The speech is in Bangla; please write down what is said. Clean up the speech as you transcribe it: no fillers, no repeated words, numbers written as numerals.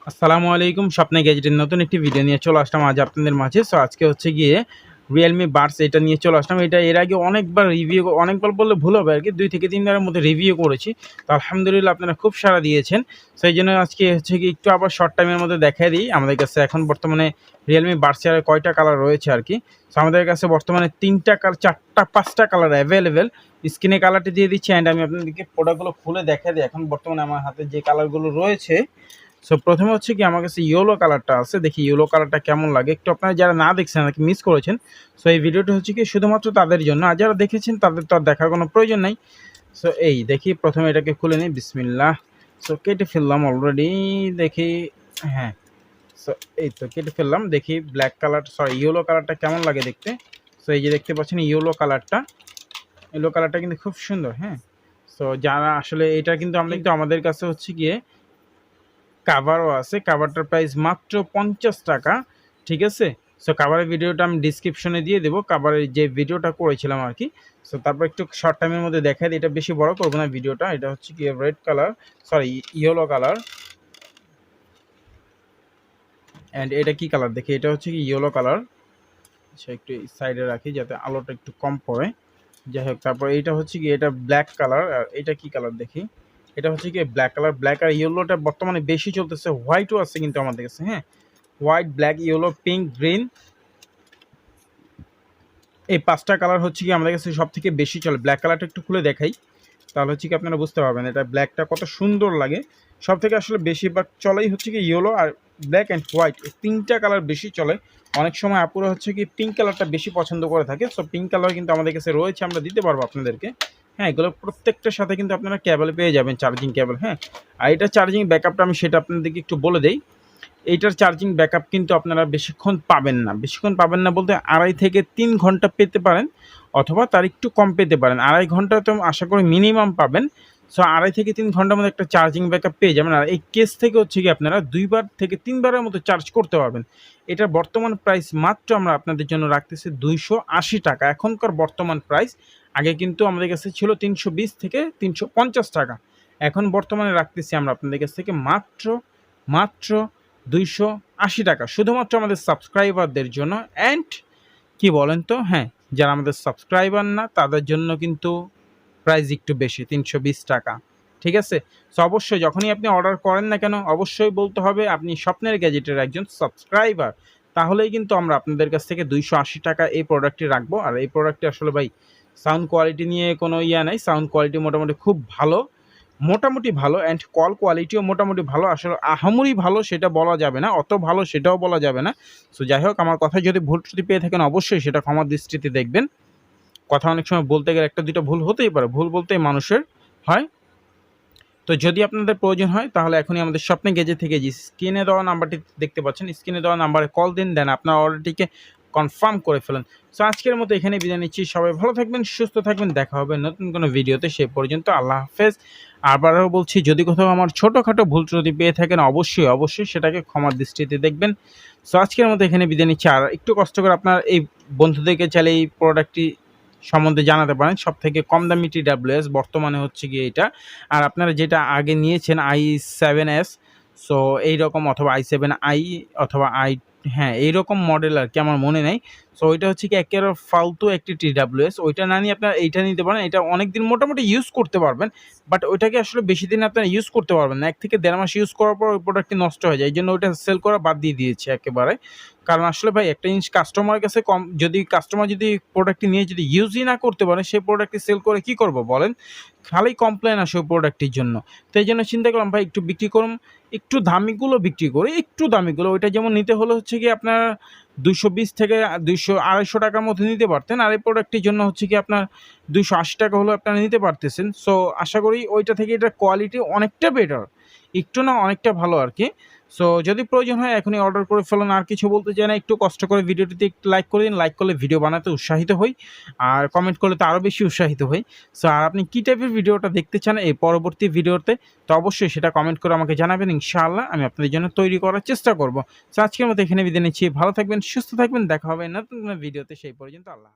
আসসালামু আলাইকুম। স্বপ্নে গ্যাজেটের নতুন একটি ভিডিও নিয়ে চলে আসলাম আজ আপনাদের মাঝে। সো আজকে হচ্ছে গিয়ে Realme বাডস এটা নিয়ে চলে আসলাম। এটা এর আগে অনেকবার বললে ভুল হবে আরকি ২ থেকে ৩ বারের মধ্যে রিভিউ করেছি। তো আলহামদুলিল্লাহ আপনারা খুব সাড়া দিয়েছেন। সো এইজন্য আজকে হচ্ছে গিয়ে একটু আবার শর্ট টাইমের মধ্যে দেখায় দিই আমাদের কাছে এখন বর্তমানে Realme বাডসের কয়টা কালার রয়েছে আরকি। সো আমাদের কাছে বর্তমানে ৩টা কালার ৪টা ৫টা কালার অ্যাভেলেবেল। স্ক্রিনে কালারটি দিয়ে দিচ্ছি অ্যান্ড আমি আপনাদেরকে প্রোডাক্টগুলো খুলে দেখায় দিই এখন বর্তমানে আমার হাতে যে কালারগুলো রয়েছে। সো প্রথমে হচ্ছে কি আমার কাছে ইয়েলো কালারটা আছে, দেখি ইয়েলো কালারটা কেমন লাগে। একটু আপনারা যারা না দেখছেন নাকি মিস করেছেন, সো এই ভিডিওটা হচ্ছে কি শুধুমাত্র তাদের জন্য, আর যারা দেখেছেন তাদের তো আর দেখার কোনো প্রয়োজন নাই। সো এই দেখি প্রথমে এটাকে খুলে নিই, বিসমিল্লাহ। সো কেটে ফেললাম অলরেডি, দেখি হ্যাঁ। সো এই তো কেটে ফেললাম, দেখি ব্ল্যাক কালার ইয়েলো কালারটা কেমন লাগে দেখতে। সো এই যে দেখতে পাচ্ছেন ইয়েলো কালারটা কিন্তু খুব সুন্দর। হ্যাঁ, সো যারা আসলে এটা কিন্তু আমাদের কাছে হচ্ছে গিয়ে কাভারও আছে। কাভারটার প্রাইস মাত্র ৫০ টাকা, ঠিক আছে। সো কাভারের ভিডিওটা আমি ডিসক্রিপশনে দিয়ে দেবো, কাভারের যে ভিডিওটা করেছিলাম আর কি। সো তারপর একটু শর্ট টাইমের মধ্যে দেখাই দিই, এটা বেশি বড় করবো না ভিডিওটা। এটা হচ্ছে কি red colour, yellow colour. And এটা কি কালার দেখি, এটা হচ্ছে কি ইয়েলো কালার। আচ্ছা একটু সাইডে রাখি যাতে আলোটা একটু কম পড়ে। যাই হোক, তারপর এইটা হচ্ছে কি এটা ব্ল্যাক কালার। আর এটা কি কালার দেখি, এটা হচ্ছে কি ব্ল্যাক কালার। ব্ল্যাক আর ইয়েলোটা বর্তমানে বেশি চলতেছে, হোয়াইটও আছে কিন্তু আমাদের কাছে। হ্যাঁ, white, black, yellow, pink, green, এই 5টা কালার হচ্ছে কি আমাদের কাছে সব থেকে বেশি চলে। ব্ল্যাক কালারটা একটু খুলে দেখাই, তাহলে হচ্ছে কি আপনারা বুঝতে পারবেন এটা ব্ল্যাকটা কত সুন্দর লাগে। সব থেকে আসলে বেশিরভাগ চলেই হচ্ছে কি ইয়েলো আর ব্ল্যাক অ্যান্ড হোয়াইট, এই 3টা কালার বেশি চলে। অনেক সময় আপুরা হচ্ছে কি পিঙ্ক কালারটা বেশি পছন্দ করে থাকে। সো পিঙ্ক কালার কিন্তু আমাদের কাছে রয়েছে, আমরা দিতে পারবো আপনাদেরকে। হ্যাঁ, এগুলো প্রত্যেকটার সাথে কিন্তু আপনারা কেবল পেয়ে যাবেন, চার্জিং কেবল। হ্যাঁ, আর এটা চার্জিং ব্যাকআপটা আমি সেটা আপনাদেরকে একটু বলে দেই। এইটার চার্জিং ব্যাকআপ কিন্তু আপনারা বেশিক্ষণ পাবেন না বলতে 2.5 থেকে 3 ঘন্টা পেতে পারেন, অথবা তার একটু কম পেতে পারেন। 2.5 ঘন্টা তো আশা করি মিনিমাম পাবেন। সো 2.5 থেকে 3 ঘন্টার মধ্যে একটা চার্জিং ব্যাকআপ পেয়ে যাবেন। আর এই কেস থেকে হচ্ছে কি আপনারা 2 বার থেকে 3 বারের মতো চার্জ করতে পারবেন। এটার বর্তমান প্রাইস মাত্র আমরা আপনাদের জন্য রাখতেছি 280 টাকা, এখনকার বর্তমান প্রাইস। আগে কিন্তু আমাদের কাছে ছিল 320 থেকে 350 টাকা। এখন বর্তমানে রাখতেছি আমরা আপনাদের কাছ থেকে মাত্র 280 টাকা, শুধুমাত্র আমাদের সাবস্ক্রাইবারদের জন্য। অ্যান্ড কি বলেন তো, হ্যাঁ, যারা আমাদের সাবস্ক্রাইবার না তাদের জন্য কিন্তু প্রাইস একটু বেশি, 320 টাকা, ঠিক আছে। সো অবশ্যই যখনই আপনি অর্ডার করেন না কেন অবশ্যই বলতে হবে আপনি স্বপ্নের গ্যাজেটের একজন সাবস্ক্রাইবার, তাহলেই কিন্তু আমরা আপনাদের কাছ থেকে 280 টাকা এই প্রোডাক্টটি রাখবো। আর এই প্রোডাক্টটি আসলে ভাই সাউন্ড কোয়ালিটি নিয়ে কোনো নাই, সাউন্ড কোয়ালিটি মোটামুটি খুব ভালো, অ্যান্ড কল কোয়ালিটিও মোটামুটি ভালো। আসলে আহামরি ভালো সেটা বলা যাবে না, অত ভালো সেটাও বলা যাবে না। সো যাই হোক, আমার কথায় যদি ভুল ত্রুটি পেয়ে থাকেন অবশ্যই সেটা ক্ষমার দৃষ্টিতে দেখবেন। কথা অনেক সময় বলতে গেলে 1-2টা ভুল হতেই পারে, ভুল বলতেই মানুষের হয়। তো যদি আপনাদের প্রয়োজন হয় তাহলে এখনই আমাদের স্বপ্নে গ্যাজেট থেকে যে স্ক্রিনে দেওয়া নাম্বারটি দেখতে পাচ্ছেন, স্ক্রিনে দেওয়া নাম্বারে কল দিন, দেন আপনার অর্ডারটিকে কনফার্ম করে ফেলেন। সো আজকের মতো এখানে বিদায় নিচ্ছি, সবাই ভালো থাকবেন, সুস্থ থাকবেন, দেখা হবে নতুন কোনো ভিডিওতে। সেই পর্যন্ত আল্লাহ হাফেজ। আবারও বলছি, যদি কোথাও আমার ছোটোখাটো ভুল ত্রুটি পেয়ে থাকেন অবশ্যই সেটাকে ক্ষমার দৃষ্টিতে দেখবেন। সো আজকের মতো এখানে বিদায় নিচ্ছি। আর একটু কষ্ট করে আপনার এই বন্ধুদেরকে চাইলে এই প্রোডাক্টটি সম্বন্ধে জানাতে পারেন। সব থেকে কম দামি TWS বর্তমানে হচ্ছে গিয়ে এটা। আর আপনারা যেটা আগে নিয়েছেন i7s, সো এইরকম, অথবা i7i, অথবা এইরকম মডেল আর কি, আমার মনে নেই। সো ওইটা হচ্ছে কি একেবারে ফালতু একটি TWS, ওইটা না নিয়ে আপনারা এইটা নিতে পারেন। এটা অনেক দিন মোটামুটি ইউজ করতে পারবেন, বাট ওইটাকে আসলে বেশি দিন আপনারা ইউজ করতে পারবেন না। 1 থেকে 1.5 মাস ইউজ করার পর ওই প্রোডাক্টটি নষ্ট হয়ে যায়, এই জন্য ওইটা সেল করা বাদ দিয়ে দিয়েছে একেবারে। কারণ আসলে ভাই একটা জিনিস কাস্টমারের কাছে কাস্টমার যদি প্রোডাক্টটি নিয়ে যদি ইউজই না করতে পারে, সেই প্রোডাক্টটি সেল করে কি করব বলেন? খালি কমপ্লেন আসে ওই প্রোডাক্টটির জন্য। তো এই জন্য চিন্তা করলাম ভাই একটু বিক্রি করুন, একটু দামিগুলো বিক্রি করি, ওইটা যেমন নিতে হলে হচ্ছে কি আপনার 220 থেকে 200-250 টাকার মধ্যে নিতে পারতেন। আর এই প্রোডাক্টটির জন্য হচ্ছে কি আপনার 280 টাকা হলেও আপনারা নিতে পারতেছেন। সো আশা করি ওইটা থেকে এটার কোয়ালিটি অনেকটা বেটার, একটু না অনেকটা ভালো আর কি। সো যদি প্রয়োজন হয় এখনই অর্ডার করে ফেলুন। আর কিছু বলতে চাই না, একটু কষ্ট করে ভিডিওটিতে একটু লাইক করে দিন। লাইক করলে ভিডিও বানাতে উৎসাহিত হই, আর কমেন্ট করলে তো আরও বেশি উৎসাহিত হই। সো আর আপনি কী টাইপের ভিডিওটা দেখতে চান এই পরবর্তী ভিডিওতে, তো অবশ্যই সেটা কমেন্ট করে আমাকে জানাবেন। ইনশাআল্লাহ আমি আপনাদের জন্য তৈরি করার চেষ্টা করব। সো আজকের মতো এখানে বিদায় নিচ্ছি, ভালো থাকবেন, সুস্থ থাকবেন, দেখা হবে নতুন কোনো ভিডিওতে। সেই পর্যন্ত আল্লাহ।